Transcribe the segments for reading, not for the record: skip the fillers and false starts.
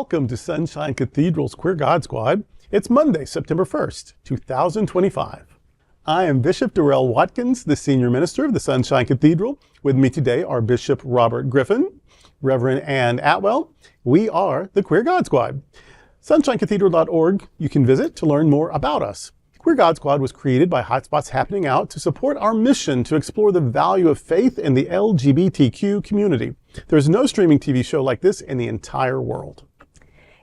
Welcome to Sunshine Cathedral's Queer God Squad. It's Monday, September 1st, 2025. I am Bishop Darrell Watkins, the Senior Minister of the Sunshine Cathedral. With me today are Bishop Robert Griffin, Reverend Ann Atwell. We are the Queer God Squad. SunshineCathedral.org you can visit to learn more about us. Queer God Squad was created by Hotspots Happening Out to support our mission to explore the value of faith in the LGBTQ community. There's no streaming TV show like this in the entire world.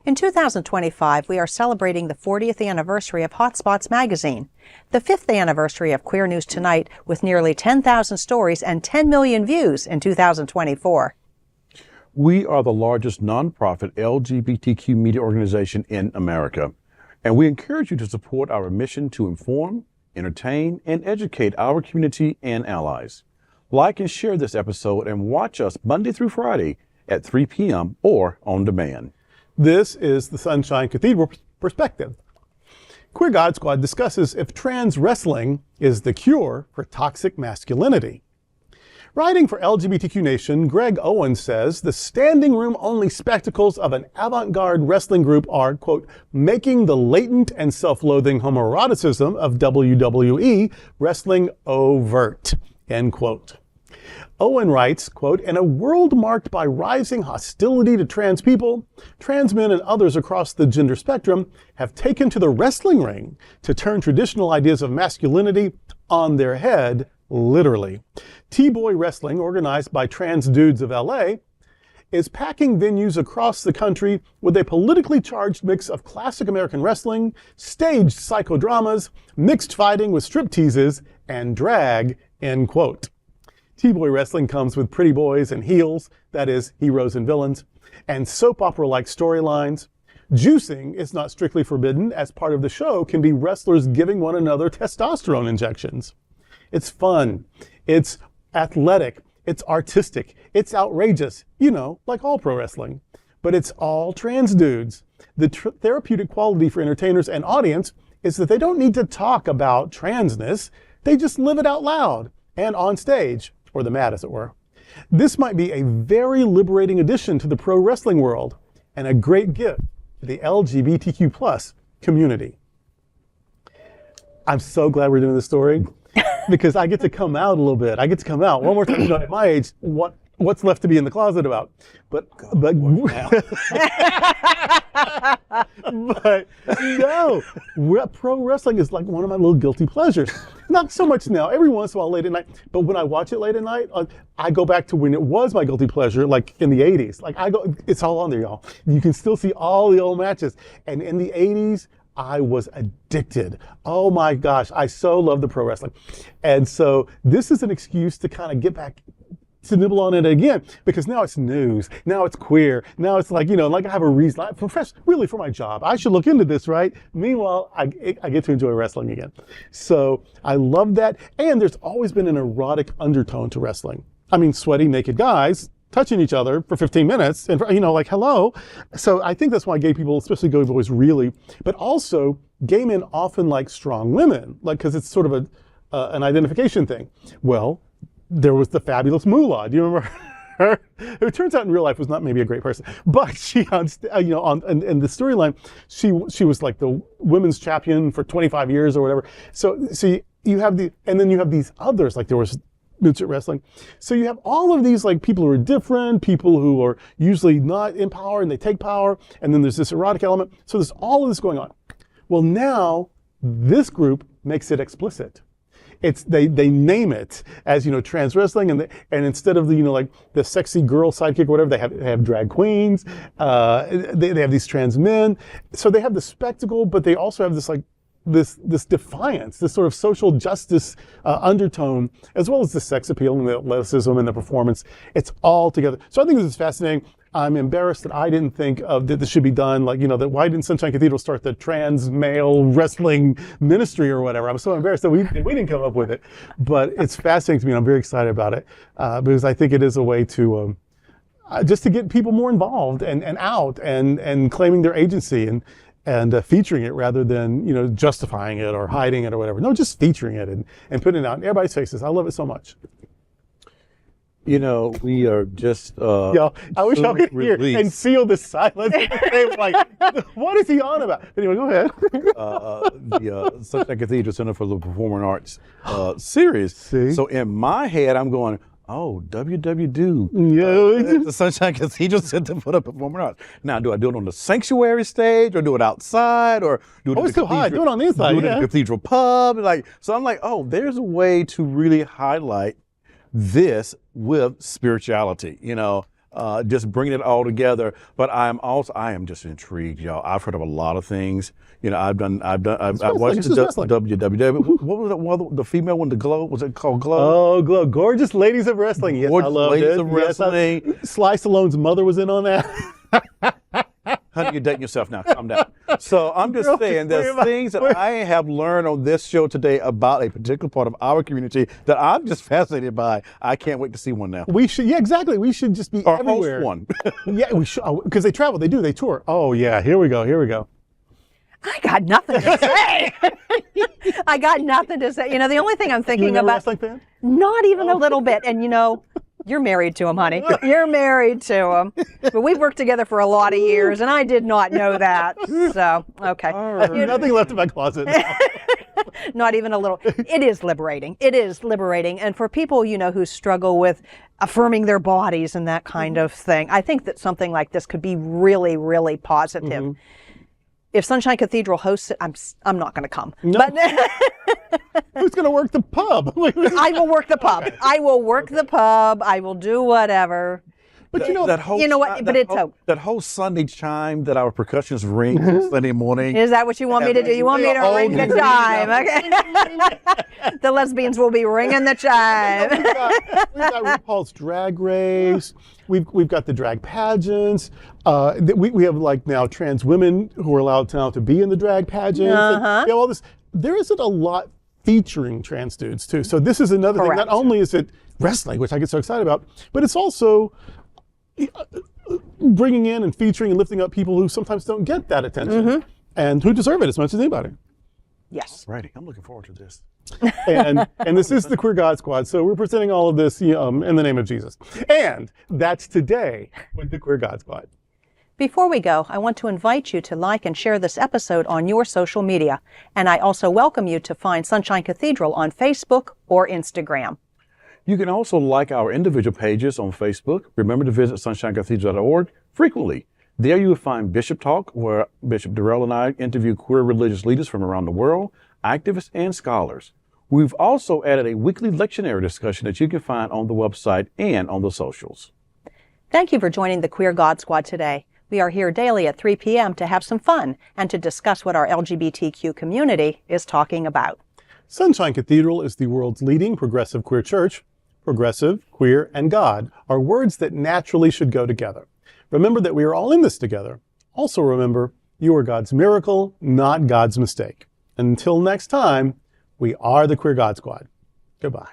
In 2025, we are celebrating the 40th anniversary of Hotspots magazine, the 5th anniversary of Queer News Tonight with nearly 10,000 stories and 10 million views in 2024. We are the largest nonprofit LGBTQ media organization in America, and we encourage you to support our mission to inform, entertain, and educate our community and allies. Like and share this episode and watch us Monday through Friday at 3 p.m. or on demand. This is the Sunshine Cathedral Perspective. Queer God Squad discusses if trans wrestling is the cure for toxic masculinity. Writing for LGBTQ Nation, Greg Owen says the standing room only spectacles of an avant-garde wrestling group are, quote, making the latent and self-loathing homoeroticism of WWE wrestling overt, end quote. Owen writes, quote, in a world marked by rising hostility to trans people, trans men and others across the gender spectrum have taken to the wrestling ring to turn traditional ideas of masculinity on their head, literally. T-Boy Wrestling, organized by trans dudes of LA, is packing venues across the country with a politically charged mix of classic American wrestling, staged psychodramas, mixed fighting with strip teases, and drag, end quote. T-Boy Wrestling comes with pretty boys and heels, that is, heroes and villains, and soap opera-like storylines. Juicing is not strictly forbidden, as part of the show can be wrestlers giving one another testosterone injections. It's fun, it's athletic, it's artistic, it's outrageous, you know, like all pro wrestling. But it's all trans dudes. The therapeutic quality for entertainers and audience is that they don't need to talk about transness, they just live it out loud and on stage. Or the mat, as it were. This might be a very liberating addition to the pro wrestling world and a great gift to the LGBTQ plus community. I'm so glad we're doing this story because I get to come out a little bit. I get to come out one more time. You know, at my age, what's left to be in the closet about? But no, pro wrestling is like one of my little guilty pleasures. Not so much now, every once in a while late at night, but when I watch it late at night, I go back to when it was my guilty pleasure, like in the 80s. Like it's all on there, y'all. You can still see all the old matches. And in the 80s, I was addicted. Oh my gosh, I so love the pro wrestling. And so this is an excuse to kind of get back to nibble on it again, because now it's news, now it's queer, now it's like, you know, like I have a reason, really for my job, I should look into this, right? Meanwhile, I get to enjoy wrestling again. So I love that. And there's always been an erotic undertone to wrestling. I mean, sweaty, naked guys touching each other for 15 minutes and, you know, like, hello. So I think that's why gay people, especially gay boys, really, but also gay men often like strong women, like, because it's sort of an identification thing. Well, there was the fabulous Moolah. Do you remember her? It turns out in real life was not maybe a great person, but she, in the storyline, she was like the women's champion for 25 years or whatever. So you have and then you have these others, like there was midget wrestling. So you have all of these like people who are different, people who are usually not in power and they take power, and then there's this erotic element. So there's all of this going on. Well, now this group makes it explicit. They name it as, you know, trans wrestling, and instead of the, you know, like the sexy girl sidekick or whatever, they have drag queens, they have these trans men. So they have the spectacle, but they also have this like this defiance, this sort of social justice undertone, as well as the sex appeal and the athleticism and the performance. It's all together. So I think this is fascinating. I'm embarrassed that I didn't think of that this should be done. Like, you know, that why didn't Sunshine Cathedral start the trans male wrestling ministry or whatever? I'm so embarrassed that we didn't come up with it. But it's fascinating to me, and I'm very excited about it because I think it is a way to just to get people more involved and out and claiming their agency and featuring it rather than, you know, justifying it or hiding it or whatever. No, just featuring it and putting it out in everybody's faces. I love it so much. we are just Yo, I wish I could hear released. and feel the silence. They were like, what is he on about? Anyway, go ahead. The Sunshine Cathedral Center for the Performing Arts series. See? So in my head, I'm going, oh, WWDO. Yeah. The Sunshine Cathedral Center for the Performing Arts. Now, do I do it on the sanctuary stage, or do it outside, or do it Oh, in it's the too high. cathedral- Do it on the inside, do it in yeah. the cathedral pub? So I'm like, oh, there's a way to really highlight this with spirituality, just bringing it all together. But I am just intrigued, y'all. I've heard of a lot of things. I watched It's the just wrestling. WWW. What was that one, the female one, the Glow? Was it called Glow? Oh, Glow. Gorgeous Ladies of Wrestling. Yes, I Gorgeous loved Ladies it. of Yes, Wrestling. Sly Stallone's mother was in on that. Honey, you're dating yourself now. Calm down. So I'm just Girl, saying, there's wait, things that I have learned on this show today about a particular part of our community that I'm just fascinated by. I can't wait to see one now. We should, yeah, exactly. We should just be Or everywhere. host one. Yeah, we should, because they travel, they tour. Oh, yeah, here we go. I got nothing to say. I got nothing to say. The only thing I'm You thinking a about, wrestling fan? not even a little bit. And you're married to him, honey. You're married to him. But we've worked together for a lot of years, and I did not know that. So, okay. I have nothing left in my closet. Not even a little. It is liberating. It is liberating. And for people, who struggle with affirming their bodies and that kind of thing, I think that something like this could be really, really positive. If Sunshine Cathedral hosts it, I'm not going to come. No. But Who's going to work the pub? I will work the pub. I will work the pub. I will do whatever. But that whole, you know what? But it's that whole Sunday chime that our percussionists ring Sunday morning. Is that what you want me to do? You want me to ring the chime? Okay. The lesbians will be ringing the chime. We've got RuPaul's Drag Race. We've got the drag pageants. We have now trans women who are allowed now to be in the drag pageants. And we have all this. There isn't a lot featuring trans dudes too. So this is another thing. Not only is it wrestling, which I get so excited about, but it's also bringing in and featuring and lifting up people who sometimes don't get that attention and who deserve it as much as anybody. Yes. Righty, I'm looking forward to this. And this is the Queer God Squad, so we're presenting all of this in the name of Jesus. And that's today with the Queer God Squad. Before we go, I want to invite you to like and share this episode on your social media. And I also welcome you to find Sunshine Cathedral on Facebook or Instagram. You can also like our individual pages on Facebook. Remember to visit sunshinecathedral.org frequently. There you will find Bishop Talk, where Bishop Durrell and I interview queer religious leaders from around the world, activists, and scholars. We've also added a weekly lectionary discussion that you can find on the website and on the socials. Thank you for joining the Queer God Squad today. We are here daily at 3 p.m. to have some fun and to discuss what our LGBTQ community is talking about. Sunshine Cathedral is the world's leading progressive queer church. Progressive, queer, and God are words that naturally should go together. Remember that we are all in this together. Also remember, you are God's miracle, not God's mistake. Until next time, we are the Queer God Squad. Goodbye.